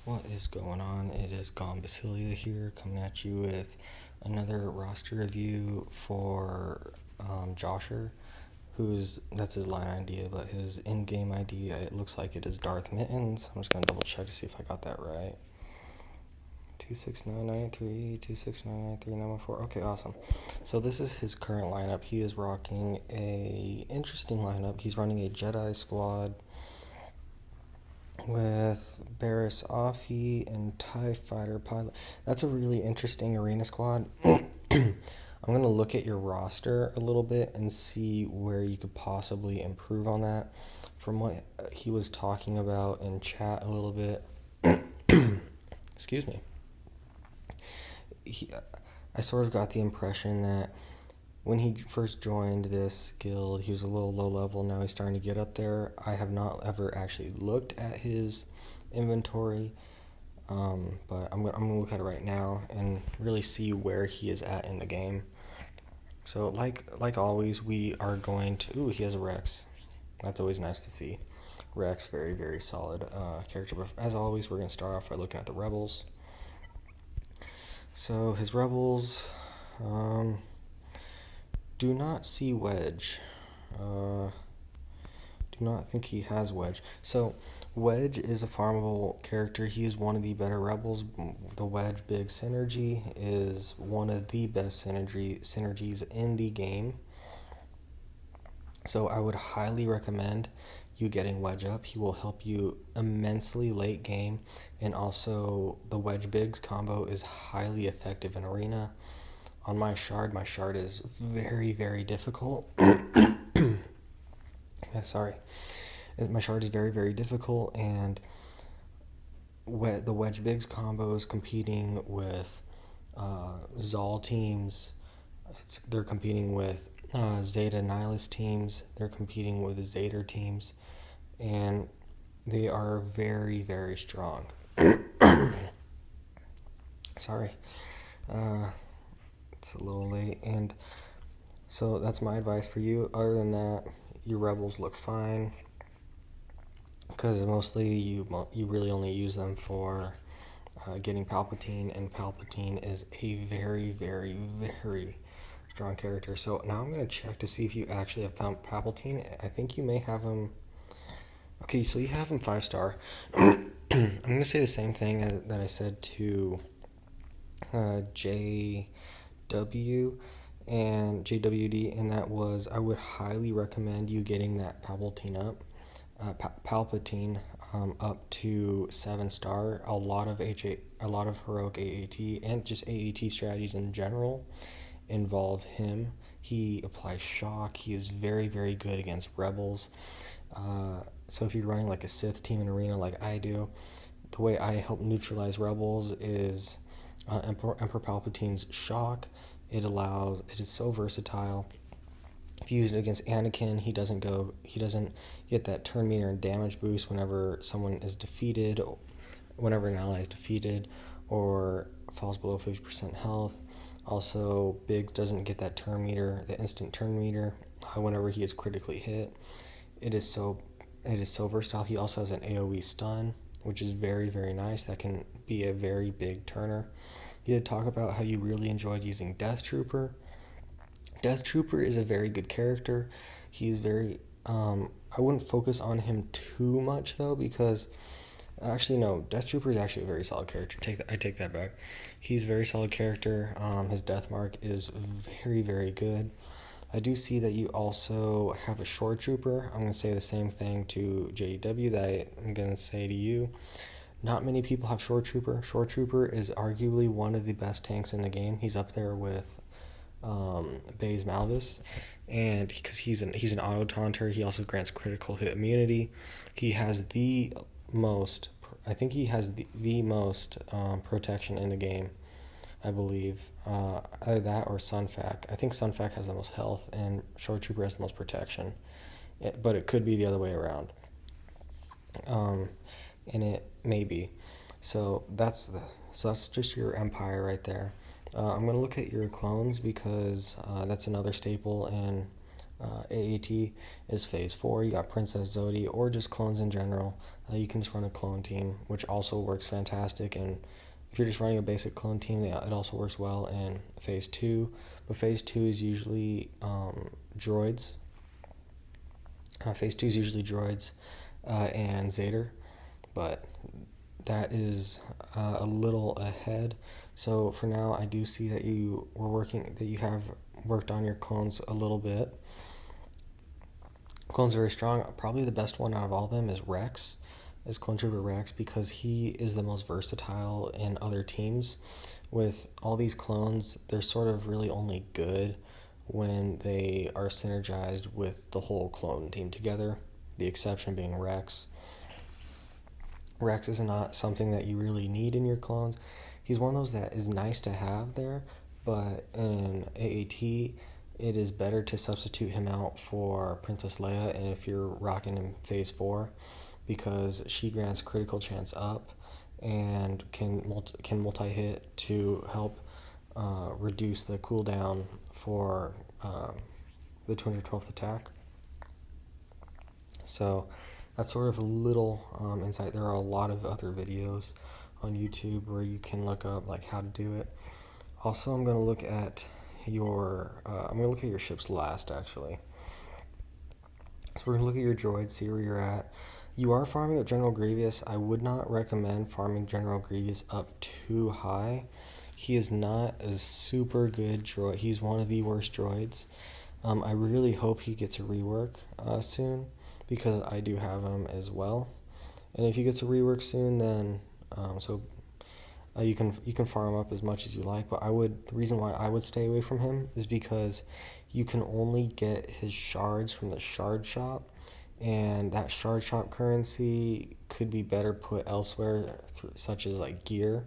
What is going on? It is Gone Basilia here, coming at you with another roster review for Josher, that's his line ID, but his in-game ID, it looks like it is Darth Mittens. I'm just gonna double check to see if I got that right. 26993, 26993, Okay, awesome. So this is his current lineup. He is rocking a interesting lineup. He's running a Jedi squad with Barris Offee and TIE Fighter Pilot. That's a really interesting arena squad. I'm going to look at your roster a little bit and see where you could possibly improve on that. From what he was talking about in chat a little bit, excuse me, I sort of got the impression that when he first joined this guild, he was a little low level. Now he's starting to get up there. I have not ever actually looked at his inventory, but I'm gonna look at it right now and really see where he is at in the game. So like always, we are going to. Ooh, he has a Rex. That's always nice to see. Rex, very solid character. But as always, we're gonna start off by looking at the rebels. So his rebels. Do not see Wedge. Do not think he has Wedge. So, Wedge is a farmable character. He is one of the better rebels. The Wedge Big Synergy is one of the best synergies in the game. So, I would highly recommend you getting Wedge up. He will help you immensely late game, and also the Wedge Bigs combo is highly effective in Arena. On my shard is very difficult. Sorry. My shard is very difficult, and the Wedge Bigs combo is competing with Zal teams. They're competing with Zeta Nihilist teams. They're competing with Zader teams, and they are very strong. Sorry. It's a little late, and so that's my advice for you. Other than that, your rebels look fine, because mostly you really only use them for getting Palpatine, and Palpatine is a very strong character. So now I'm going to check to see if you actually have Palpatine. I think you may have him. Okay, so you have him 5-star. I'm going to say the same thing that I said to JW and JWD, and that was I would highly recommend you getting that Palpatine up. Up to 7-star. A lot of heroic AAT and just AAT strategies in general involve him. He applies shock. He is very good against rebels. So if you're running like a Sith team in Arena like I do, the way I help neutralize rebels is Emperor Palpatine's shock. It is so versatile. If you use it against Anakin, he doesn't get that turn meter and damage boost whenever someone is defeated, whenever an ally is defeated, or falls below 50% health. Also, Biggs doesn't get that turn meter, the instant turn meter, whenever he is critically hit. It is so versatile. He also has an AoE stun, which is very nice. That can be a very big turner. You did talk about how you really enjoyed using Death Trooper. Death Trooper is a very good character. He's very I wouldn't focus on him too much though, because actually no, Death Trooper is actually a very solid character. I take that back. He's a very solid character. His death mark is very good. I do see that you also have a Shore Trooper. I'm going to say the same thing to JW that I'm going to say to you. Not many people have Shore Trooper. Shore Trooper is arguably one of the best tanks in the game. He's up there with Baze Malvis, and because he's an auto taunter, he also grants critical hit immunity. He has the most, I think he has the most protection in the game, I believe. Either that or Sunfac. I think Sunfac has the most health and Shore Trooper has the most protection, but it could be the other way around. And it may be. So that's just your Empire right there. I'm going to look at your clones, because that's another staple in AAT is phase 4. You got Princess Zodi or just clones in general. You can just run a clone team, which also works fantastic. And if you're just running a basic clone team, it also works well in phase 2. But phase 2 is usually droids. Phase 2 is usually droids and Zader, but that is a little ahead. So for now, I do see that you have worked on your clones a little bit. Clone's very strong. Probably the best one out of all of them is Rex, is Clone Trooper Rex, because he is the most versatile in other teams. With all these clones, they're sort of really only good when they are synergized with the whole clone team together, the exception being Rex. Rex is not something that you really need in your clones. He's one of those that is nice to have there, but in AAT, it is better to substitute him out for Princess Leia, and if you're rocking in phase 4, because she grants critical chance up and can multi-hit to help reduce the cooldown for the 212th attack. So that's sort of a little insight. There are a lot of other videos on YouTube where you can look up like how to do it. Also, I'm gonna look at your ships last, actually. So we're gonna look at your droids, see where you're at. You are farming with General Grievous. I would not recommend farming General Grievous up too high. He is not a super good droid. He's one of the worst droids. I really hope he gets a rework soon, because I do have him as well. And if he gets a rework soon, then you can farm up as much as you like. But the reason why I would stay away from him is because you can only get his shards from the shard shop, and that shard shop currency could be better put elsewhere, such as like gear,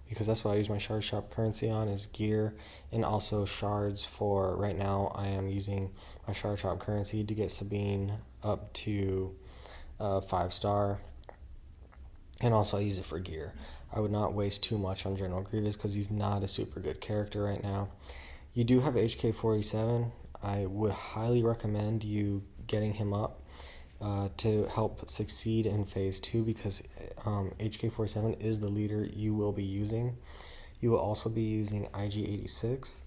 because that's what I use my shard shop currency on, is gear, and also shards. For right now, I am using my shard shop currency to get Sabine up to 5-star, and also I use it for gear. I would not waste too much on General Grievous because he's not a super good character right now. You do have HK-47. I would highly recommend you getting him up to help succeed in phase 2, because HK-47 is the leader you will be using. You will also be using IG-86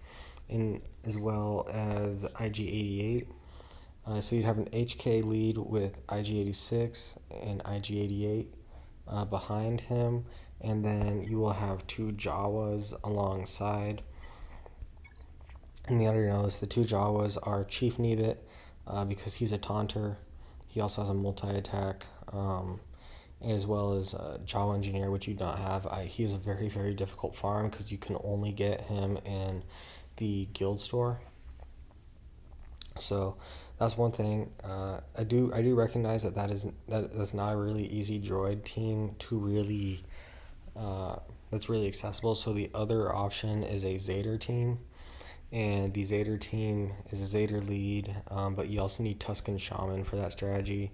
as well as IG-88. So you'd have an HK lead with IG-86 and IG-88 behind him, and then you will have 2 Jawas alongside. And the other knows the 2 Jawas are Chief Nebit, because he's a taunter. He also has a multi-attack, as well as Jawa Engineer, which you do not have. He is a very, very difficult farm because you can only get him in the guild store. So that's one thing. I do recognize that's not a really easy droid team to really that's really accessible. So the other option is a Zader team, and the Zader team is a Zader lead, but you also need Tusken Shaman for that strategy.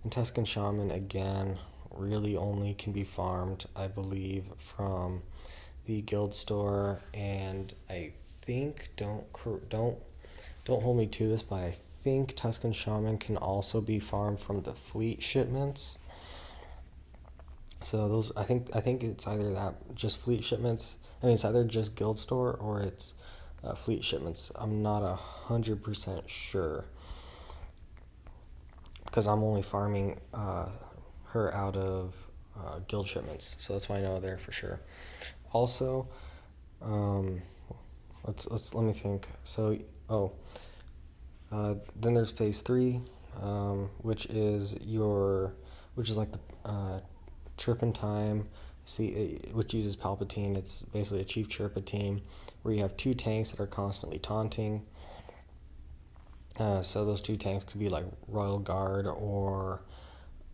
And Tusken Shaman, again, really only can be farmed, I believe, from the guild store, and I think don't hold me to this, but I think Tusken Shaman can also be farmed from the fleet shipments. So those, I think it's either that, just fleet shipments. I mean, it's either just guild store or it's fleet shipments. I'm not 100% sure, because I'm only farming her out of guild shipments. So that's why I know there for sure. Also, let me think. So then there's phase 3, which is like the Turpentine, which uses Palpatine. It's basically a Chief Chirpa team where you have 2 tanks that are constantly taunting. So those 2 tanks could be like Royal Guard or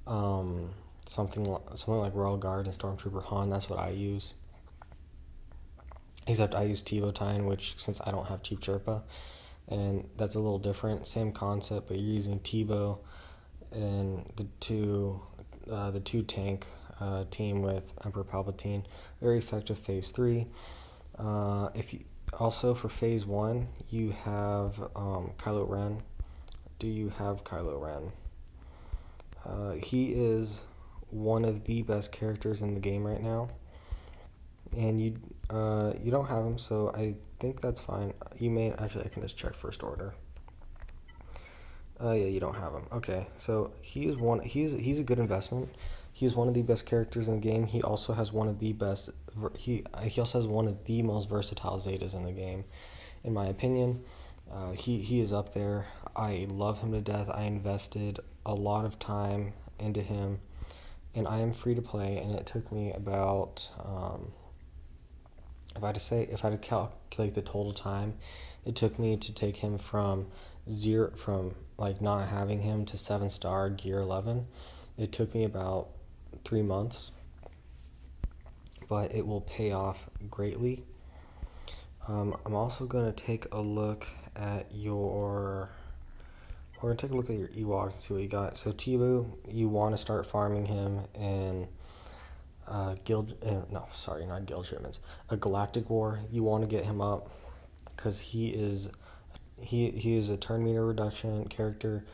something like Royal Guard and Stormtrooper Han. That's what I use. Except I use Tibotine, which, since I don't have Chief Chirpa, and that's a little different. Same concept, but you're using Tibo and the two tank team with Emperor Palpatine. Very effective phase 3. Also for phase 1, you have Kylo Ren do you have Kylo Ren? He is one of the best characters in the game right now, and you don't have him, so I think that's fine. You may actually I can just check first order. Yeah, you don't have him. Okay, so he is one. He's a good investment. He's one of the best characters in the game. He also has one of the best. He also has one of the most versatile Zetas in the game, in my opinion. He is up there. I love him to death. I invested a lot of time into him, and I am free to play. And it took me about if I had to calculate the total time, it took me to take him from like not having him to 7-star gear 11. It took me about 3 months, but it will pay off greatly. I'm also gonna take a look at your. We're gonna take a look at your Ewoks and see what you got. So Tibu, you want to start farming him in no, sorry, not guild shipments. A galactic war. You want to get him up because he is a turn meter reduction character.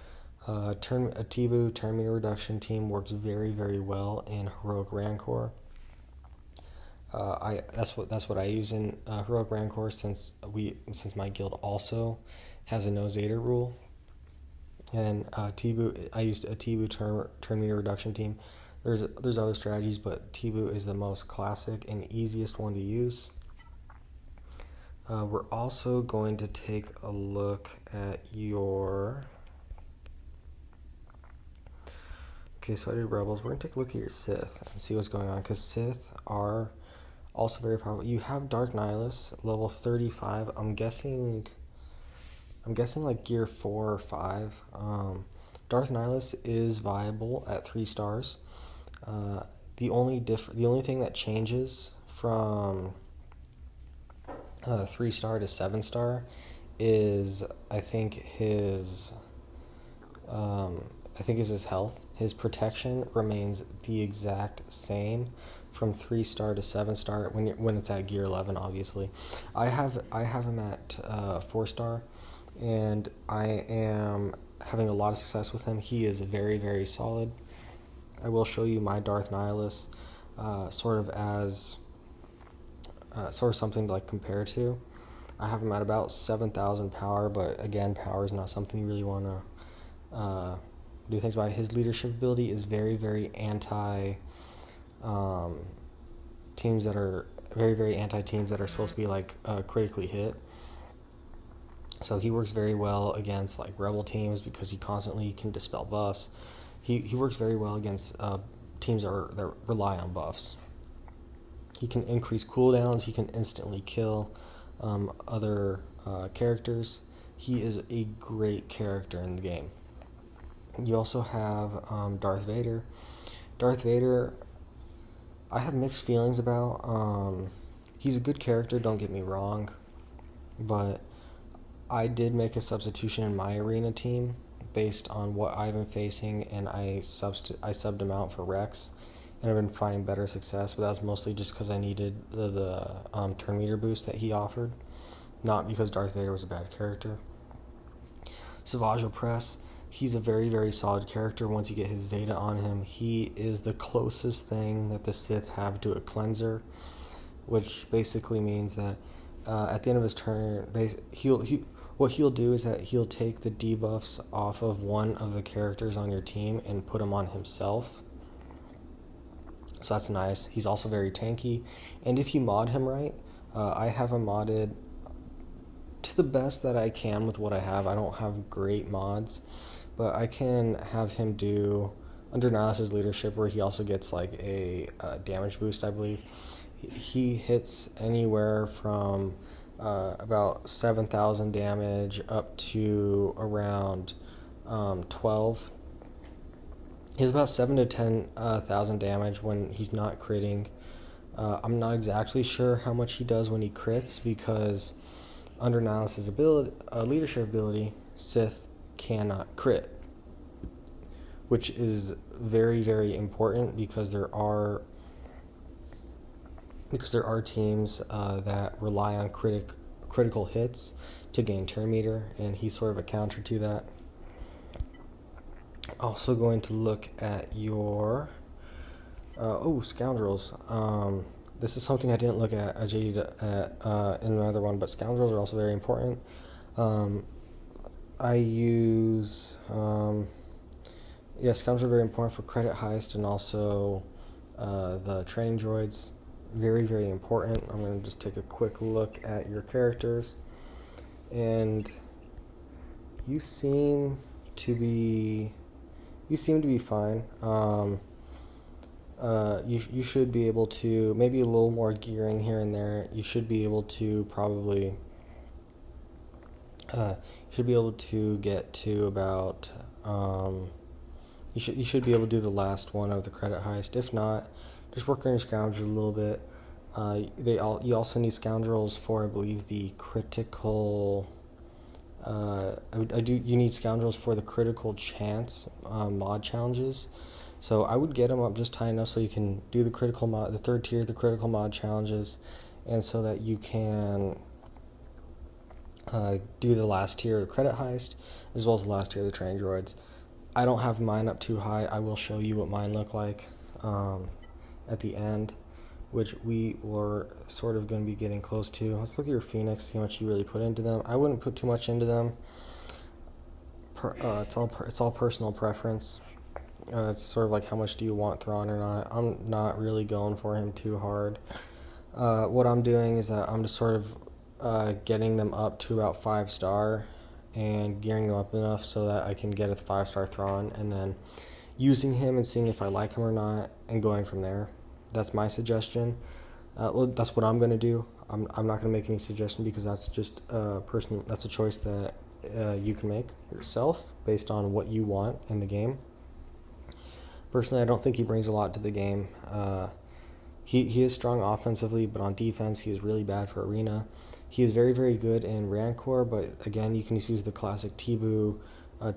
A Tibu turn meter reduction team works very very well in heroic rancor. That's what I use in heroic rancor since my guild also has a no Zeta rule. And Tibu, I used a Tibu turn meter reduction team. There's other strategies, but Tibu is the most classic and easiest one to use. We're also going to take a look at your. Okay, so I did Rebels. We're gonna take a look at your Sith and see what's going on, because Sith are also very powerful. You have Dark Nihilus, level 35. I'm guessing like gear 4 or 5. Darth Nihilus is viable at 3 stars. The only thing that changes from 3-star to 7-star is his health. His protection remains the exact same from 3-star to 7-star when it's at gear 11. Obviously, I have him at 4-star, and I am having a lot of success with him. He is very very solid. I will show you my Darth Nihilus, sort of something to like compare to. I have him at about 7,000 power, but again, power is not something you really want to do things by. His leadership ability is very, very anti teams that are teams that are supposed to be like critically hit. So he works very well against like rebel teams because he constantly can dispel buffs. He works very well against teams that rely on buffs. He can increase cooldowns. He can instantly kill other characters. He is a great character in the game. You also have Darth Vader. Darth Vader, I have mixed feelings about. He's a good character, don't get me wrong, but I did make a substitution in my arena team based on what I've been facing, and I subbed him out for Rex, and I've been finding better success, but that's mostly just because I needed the turn meter boost that he offered, not because Darth Vader was a bad character. Savage Opress, he's a very, very solid character once you get his Zeta on him. He is the closest thing that the Sith have to a cleanser, which basically means that at the end of his turn, what he'll do is that he'll take the debuffs off of one of the characters on your team and put them on himself. So that's nice. He's also very tanky, and if you mod him right, I have him modded to the best that I can with what I have. I don't have great mods, but I can have him do under Niles' leadership, where he also gets like a damage boost, I believe. He hits anywhere from about 7,000 damage up to around 12. He has about 7 to 10,000 damage when he's not critting. I'm not exactly sure how much he does when he crits, because under Niles' leadership ability, Sith cannot crit, which is very, very important because there are teams that rely on critical hits to gain turn meter, and he's sort of a counter to that. Also going to look at your scoundrels. This is something I didn't look at in another one, but scoundrels are also very important. Um, I use scoundrels are very important for credit heist and also the training droids. Very very important. I'm going to just take a quick look at your characters, and you seem to be fine. You should be able to maybe a little more gearing here and there. You should be able to probably get to about you should be able to do the last one of the credit heist. If not, just work on your scoundrels a little bit. You also need scoundrels for I believe the critical. You need scoundrels for the critical chance mod challenges. So I would get them up just high enough so you can do the critical mod, the third tier, the critical mod challenges, and so that you can do the last tier of the credit heist, as well as the last tier of the training droids. I don't have mine up too high. I will show you what mine look like at the end, which we were sort of going to be getting close to. Let's look at your Phoenix, see how much you really put into them. I wouldn't put too much into them. It's all personal preference. It's sort of like how much do you want Thrawn or not. I'm not really going for him too hard. What I'm doing is that I'm just sort of getting them up to about 5-star and gearing them up enough so that I can get a 5-star Thrawn, and then using him and seeing if I like him or not and going from there. That's my suggestion. Well, that's what I'm going to do. I'm not going to make any suggestion because that's just that's a choice that you can make yourself based on what you want in the game. Personally, I don't think he brings a lot to the game. He is strong offensively, but on defense, he is really bad for Arena. He is very, very good in Rancor, but again, you can just use the classic T-Boo,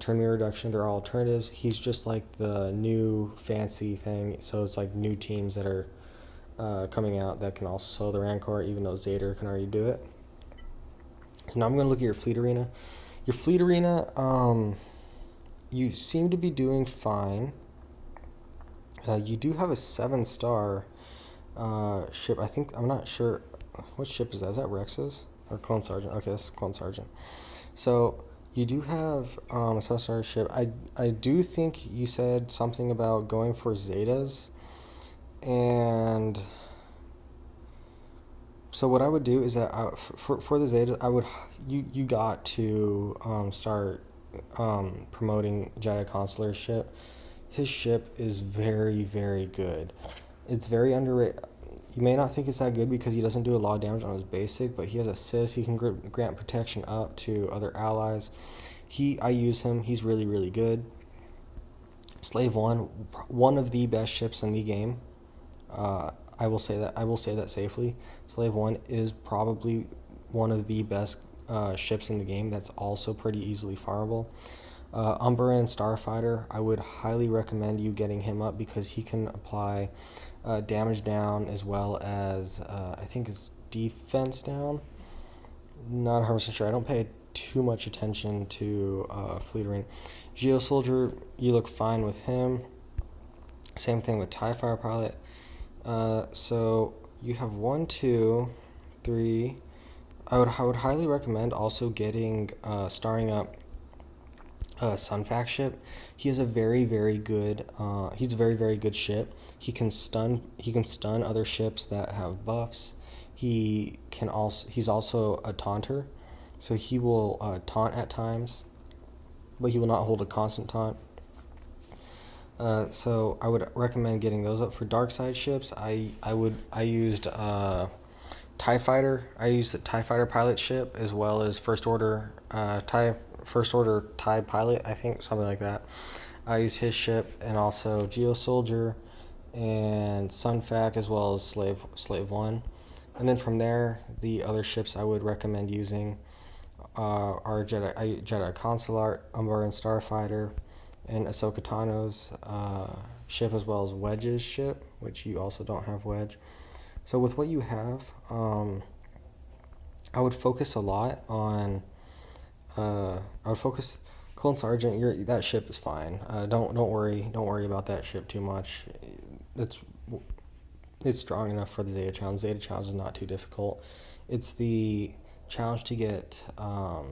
turn mirror reduction. They're all alternatives. He's just like the new fancy thing, so it's like new teams that are coming out that can also sell the Rancor, even though Zader can already do it. So now I'm going to look at your Fleet Arena. Your Fleet Arena, you seem to be doing fine. You do have a 7-star ship. I'm not sure. What ship is that? Is that Rex's? Or Clone Sergeant? Okay, that's Clone Sergeant. So, you do have a 7-star ship. I do think you said something about going for Zetas. And so what I would do is that for the Zetas, you got to start promoting Jedi Consular's ship. His ship is very, very good. It's very underrated. You may not think it's that good because he doesn't do a lot of damage on his basic, but he has assist. He can grant protection up to other allies. I use him. He's really, really good. Slave 1, one of the best ships in the game. I will say that safely. Slave 1 is probably one of the best ships in the game. That's also pretty easily farmable. Umbra and Starfighter, I would highly recommend you getting him up because he can apply damage down as well as I think it's defense down. Not 100% sure. I don't pay too much attention to Fleet Arena. Geo Soldier, you look fine with him. Same thing with TIE Fighter Pilot. So you have 1, 2, 3. I would highly recommend also starring up Sunfac ship. He is a very very good. He's a very very good ship. He can stun other ships that have buffs. He's also a taunter, so he will taunt at times, but he will not hold a constant taunt. So I would recommend getting those up for dark side ships. I used TIE Fighter. I used the TIE Fighter pilot ship as well as First Order TIE pilot, I think, something like that. I used his ship and also Geo Soldier and Sunfac as well as Slave 1. And then from there, the other ships I would recommend using are Jedi Consular, Umbra and Starfighter, and Ahsoka Tano's ship as well as Wedge's ship, which you also don't have Wedge. So with what you have, I would focus a lot on. I would focus Clone Sergeant, that ship is fine. Don't worry about that ship too much. It's it's strong enough for the Zeta challenge. Zeta challenge is not too difficult. It's the challenge to get uh,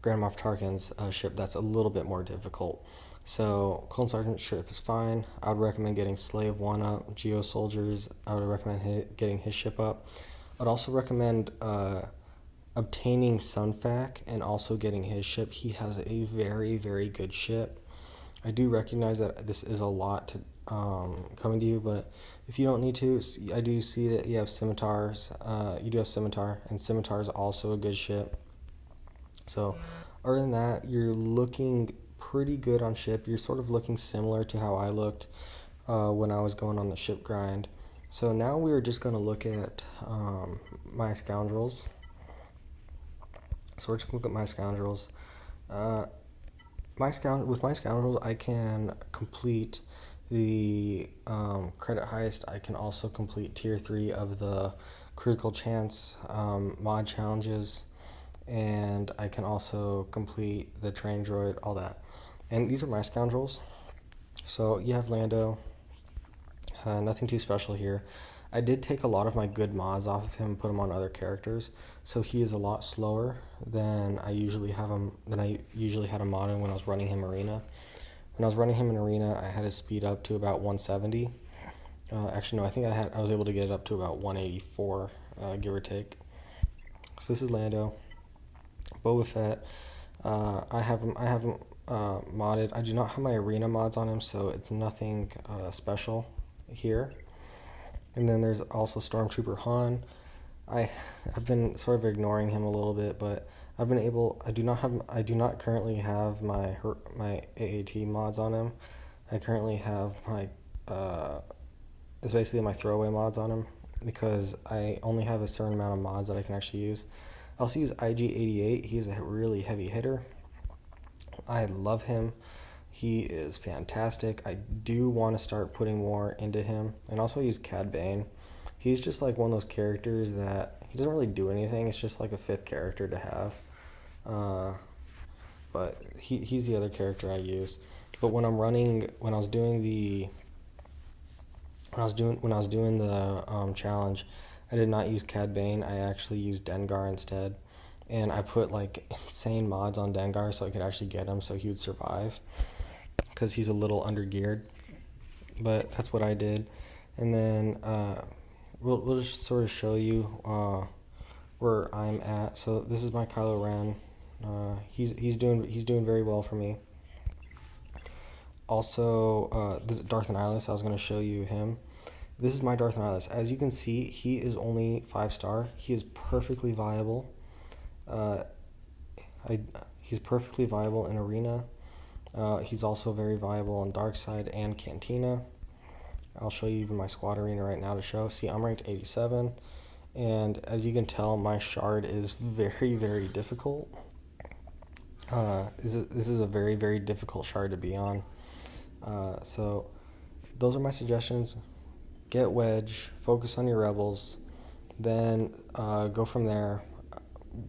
Grand Moff Tarkin's ship that's a little bit more difficult. So Clone Sergeant ship is fine. I would recommend getting Slave 1 up. Geo Soldiers, I would recommend getting his ship up. I'd also recommend obtaining Sunfac and also getting his ship. He has a very, very good ship. I do recognize that this is a lot to coming to you, but if you don't need to, I do see that you have Scimitars. You do have Scimitar, and Scimitar is also a good ship. So, other than that, you're looking pretty good on ship. You're sort of looking similar to how I looked when I was going on the ship grind. So now we're just going to look at my scoundrels. So we're just going to look at my scoundrels. With my scoundrels, I can complete the credit heist. I can also complete tier 3 of the critical chance mod challenges, and I can also complete the train droid, all that. And these are my scoundrels. So you have Lando. Nothing too special here. I did take a lot of my good mods off of him and put him on other characters, so he is a lot slower than I usually had him mod in when I was running him arena. When I was running him in arena, I had his speed up to about 170. Actually, no, I think I was able to get it up to about 184, give or take. So this is Lando. Boba Fett. I have him modded. I do not have my arena mods on him, so it's nothing special here. And then there's also Stormtrooper Han. I've been sort of ignoring him a little bit, but I do not currently have my AAT mods on him. I currently have my it's basically my throwaway mods on him because I only have a certain amount of mods that I can actually use. I also use IG88. He's a really heavy hitter. I love him. He is fantastic. I do want to start putting more into him. And also use Cad Bane. He's just like one of those characters that he doesn't really do anything. It's just like a 5th character to have. But he's the other character I use. But when I was doing the challenge, I did not use Cad Bane. I actually used Dengar instead. And I put like insane mods on Dengar so I could actually get him so he would survive, because he's a little undergeared. But that's what I did. And then we'll just sort of show you where I'm at. So this is my Kylo Ren. He's doing very well for me. Also, this is Darth Nihilus. I was going to show you him. This is my Darth Nihilus. As you can see, he is only 5-star. He is perfectly viable. He's perfectly viable in arena. He's also very viable on Dark Side and Cantina. I'll show you even my squad arena right now to show. See, I'm ranked 87, and as you can tell, my shard is very, very difficult. This is a very, very difficult shard to be on. So those are my suggestions. Get Wedge, focus on your rebels, then go from there.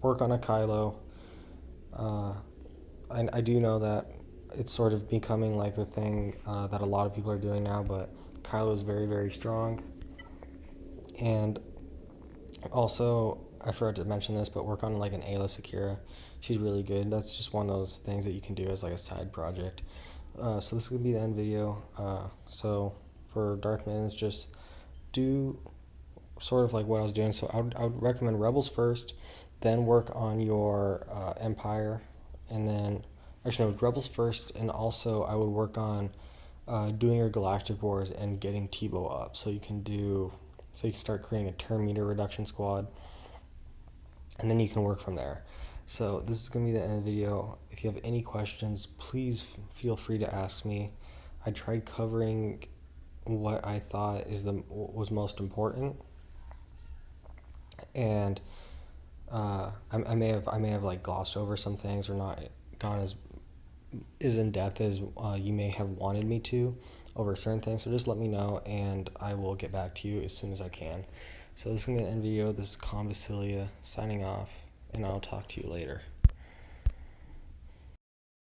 Work on a Kylo. I do know that it's sort of becoming like the thing that a lot of people are doing now, but Kylo is very, very strong. And also, I forgot to mention this, but work on like an Ayla Sakura. She's really good. That's just one of those things that you can do as like a side project. So this is going to be the end video. So for Darth Mittens, just do sort of like what I was doing. So I would recommend Rebels first, then work on your Empire, and then actually no, Rebels first, and also I would work on doing your Galactic Wars and getting Tebow up, so you can start creating a turn meter reduction squad, and then you can work from there. So this is gonna be the end of the video. If you have any questions, please feel free to ask me. I tried covering what I thought was most important, and I may have like glossed over some things or not gone as in depth as you may have wanted me to over certain things. So just let me know, and I will get back to you as soon as I can. So this is gonna be the end video. This is Con Vasilia signing off. and I'll talk to you later.